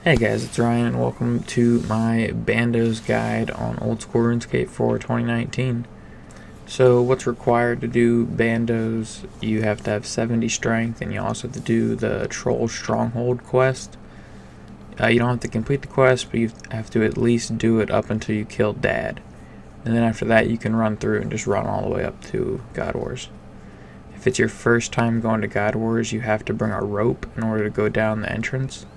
Hey guys, it's Ryan and welcome to my Bandos guide on Old School RuneScape for 2019. So what's required to do Bandos? You have to have 70 strength and you also have to do the Troll Stronghold quest. You don't have to complete the quest, but you have to at least do it up until you kill Dad. And then after that you can run through and just run all the way up to God Wars. If it's your first time going to God Wars, you have to bring a rope in order to go down the entrance.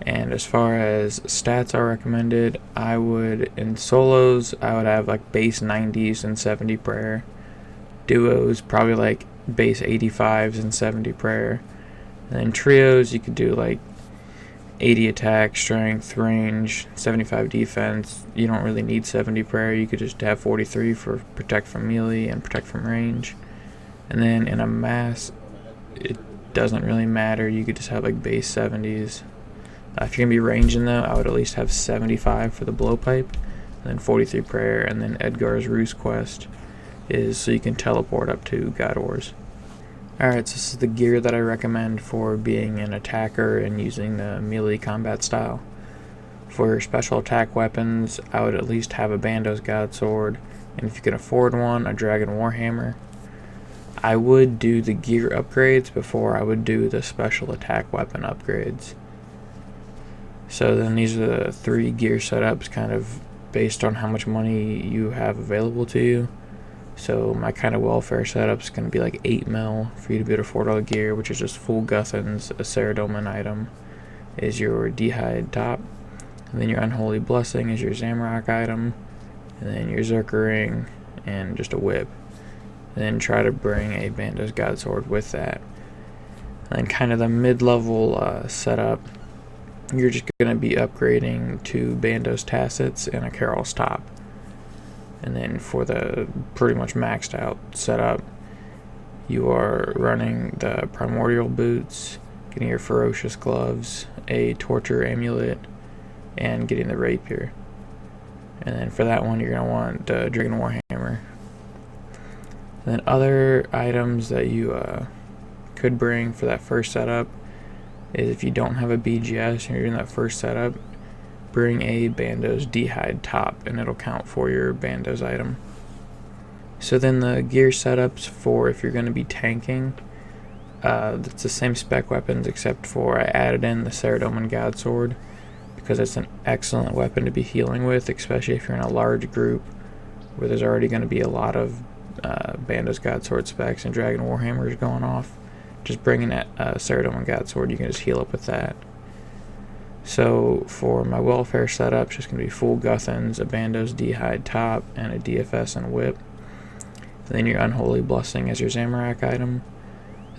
And as far as stats are recommended, I would, in solos, I would have like base 90s and 70 prayer. Duos, probably like base 85s and 70 prayer. And then trios, you could do like 80 attack, strength, range, 75 defense. You don't really need 70 prayer. You could just have 43 for protect from melee and protect from range. And then in a mass, it doesn't really matter. You could just have like base 70s. If you're going to be ranging though, I would at least have 75 for the blowpipe, and then 43 prayer, and then Edgar's Roost quest is so you can teleport up to God Wars. Alright, so this is the gear that I recommend for being an attacker and using the melee combat style. For special attack weapons, I would at least have a Bandos God Sword, and if you can afford one, a Dragon Warhammer. I would do the gear upgrades before I would do the special attack weapon upgrades. So then these are the 3 gear setups kind of based on how much money you have available to you. So my kind of welfare setup is going to be like 8 mil for you to be able to afford all the gear, which is just full Guthans, a Ceradoman item is your D'hide top, and then your Unholy Blessing is your Zamrock item, and then your Zerker ring, and just a whip. And then try to bring a Bandos God Sword with that. And then kind of the mid-level setup, you're just going to be upgrading to Bandos Tassets and a Carol's Top. And then for the pretty much maxed out setup, you are running the Primordial Boots, getting your Ferocious Gloves, a Torture Amulet, and getting the Rapier. And then for that one, you're going to want the Dragon Warhammer. And then other items that you could bring for that first setup is if you don't have a BGS and you're doing that first setup, bring a Bandos D'hide top and it'll count for your Bandos item. So then the gear setups for if you're going to be tanking, it's the same spec weapons except for I added in the Ceradoman God Sword because it's an excellent weapon to be healing with, especially if you're in a large group where there's already going to be a lot of Bandos God Sword specs and Dragon Warhammers going off. Just bringing that Ceradoman God Sword, you can just heal up with that. So for my welfare setup, it's just going to be full Guthans, a Bandos D'hide top, and a DFS and whip. And then your Unholy Blessing as your Zamorak item.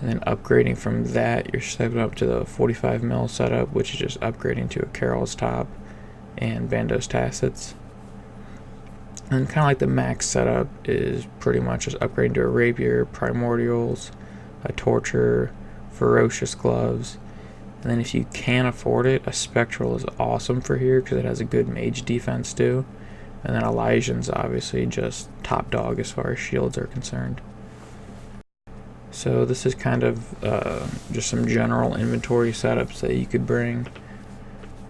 And then upgrading from that, you're stepping up to the 45 mil setup, which is just upgrading to a Carol's top and Bandos Tassets. And kind of like the max setup is pretty much just upgrading to a Rapier, Primordials, a Torture, Ferocious Gloves, and then if you can afford it, a Spectral is awesome for here because it has a good mage defense too, and then Elysian's obviously just top dog as far as shields are concerned. So this is kind of just some general inventory setups that you could bring,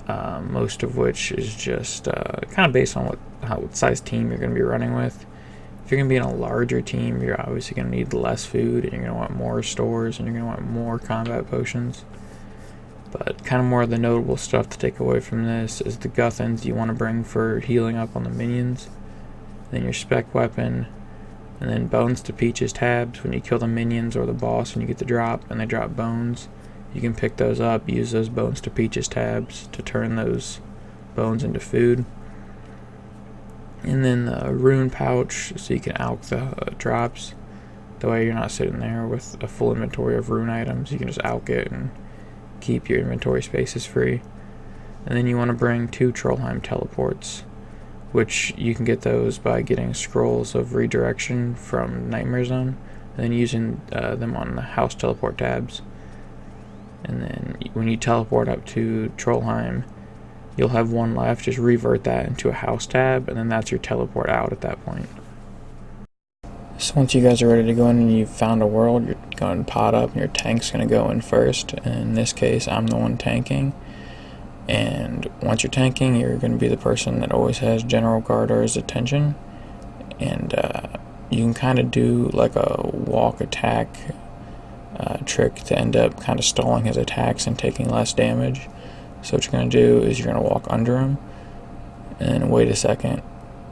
most of which is just kind of based on what size team you're going to be running with. If you're going to be in a larger team, you're obviously going to need less food, and you're going to want more stores, and you're going to want more combat potions. But kind of more of the notable stuff to take away from this is the Guthans you want to bring for healing up on the minions. Then your spec weapon, and then Bones to Peaches tabs. When you kill the minions or the boss and you get the drop, and they drop bones, you can pick those up, use those Bones to Peaches tabs to turn those bones into food. And then the rune pouch, so you can alch the drops. That way you're not sitting there with a full inventory of rune items. You can just alch it and keep your inventory spaces free. And then you want to bring 2 Trollheim teleports, which you can get those by getting scrolls of redirection from Nightmare Zone, and then using them on the house teleport tabs. And then when you teleport up to Trollheim, you'll have one left. Just revert that into a house tab, and then that's your teleport out at that point. So once you guys are ready to go in and you've found a world, you're going to pot up and your tank's going to go in first. And in this case, I'm the one tanking. And once you're tanking, you're going to be the person that always has General Gardar's attention, and you can kind of do like a walk attack trick to end up kind of stalling his attacks and taking less damage. So what you're going to do is you're going to walk under him, and then wait a second,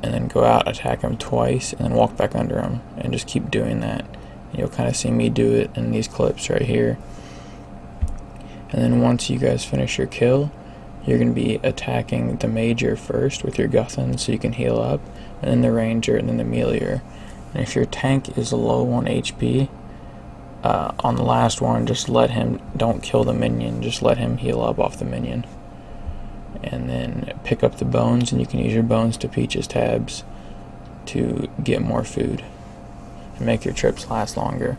and then go out, attack him twice, and then walk back under him, and just keep doing that. And you'll kind of see me do it in these clips right here. And then once you guys finish your kill, you're going to be attacking the Major first with your Guthans so you can heal up, and then the Ranger, and then the Meteor. And if your tank is low on HP, on the last one, just let him, don't kill the minion, just let him heal up off the minion. And then pick up the bones, and you can use your bones to Peach's tabs to get more food and make your trips last longer.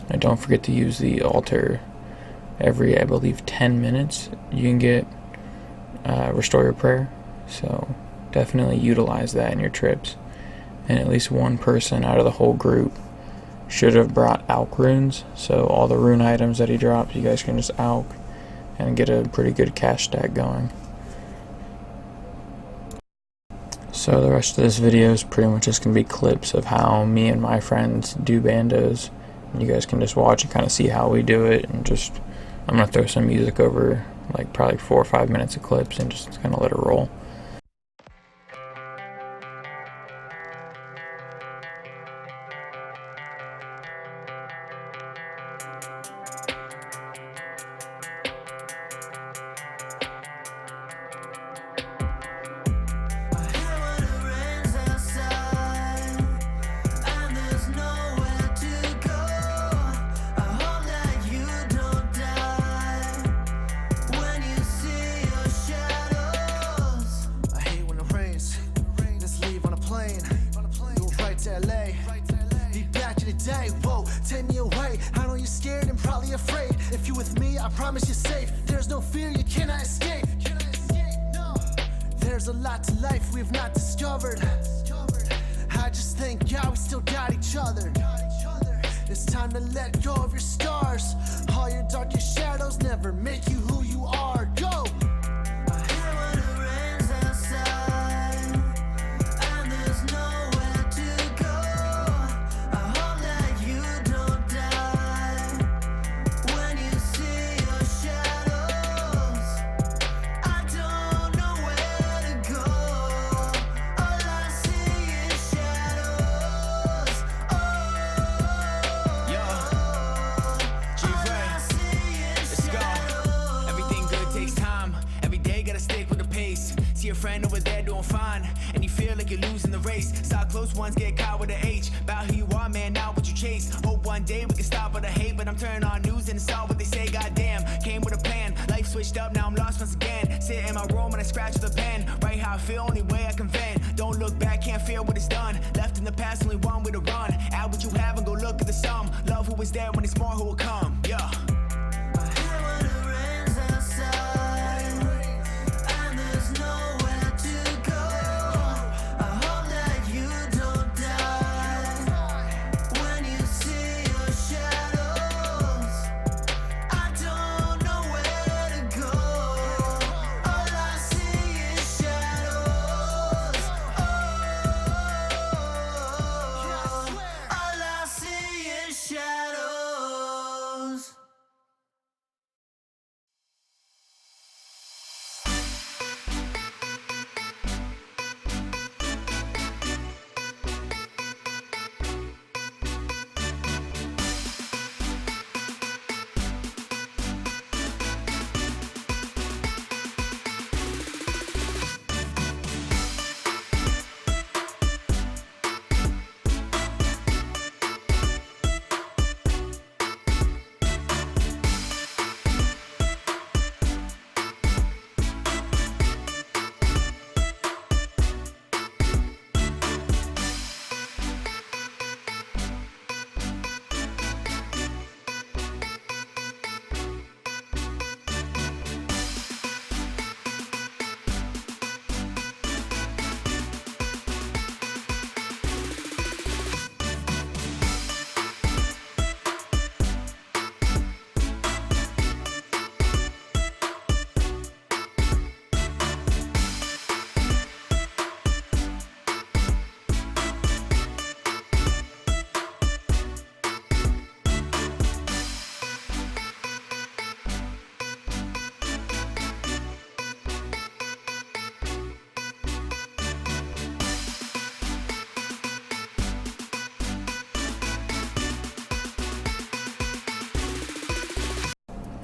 And don't forget to use the altar every, I believe, 10 minutes. You can get Restore Your Prayer, so definitely utilize that in your trips. And at least one person out of the whole group should have brought Alk runes, so all the rune items that he drops, you guys can just Alk and get a pretty good cash stack going. So the rest of this video is pretty much just going to be clips of how me and my friends do Bandos. And you guys can just watch and kind of see how we do it, and just, I'm going to throw some music over, like probably 4 or 5 minutes of clips, and just kind of let it roll. Whoa, take me away. I know you're scared and probably afraid. If you're with me, I promise you're safe. There's no fear, you cannot escape. No. There's a lot to life we've not discovered. I just thank God we still got each other. It's time to let go of your scars. All your darkest shadows never make you who you are. Go! See your friend over there doing fine, and you feel like you're losing the race. Saw close ones get caught with an H. About who you are, man, not what you chase. Hope one day we can stop all the hate, but I'm turning on news and it's all what they say. Goddamn, came with a plan. Life switched up, now I'm lost once again. Sit in my room and I scratch with a pen. Write how I feel, only way I can vent. Don't look back, can't feel what it's done. Left in the past, only one way to run. Add what you have and go look at the sum. Love who was there when it's more who will come. Yeah.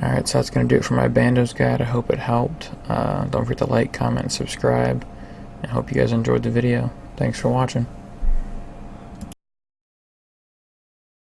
Alright, so that's going to do it for my Bandos guide. I hope it helped. Don't forget to like, comment, and subscribe. I hope you guys enjoyed the video. Thanks for watching.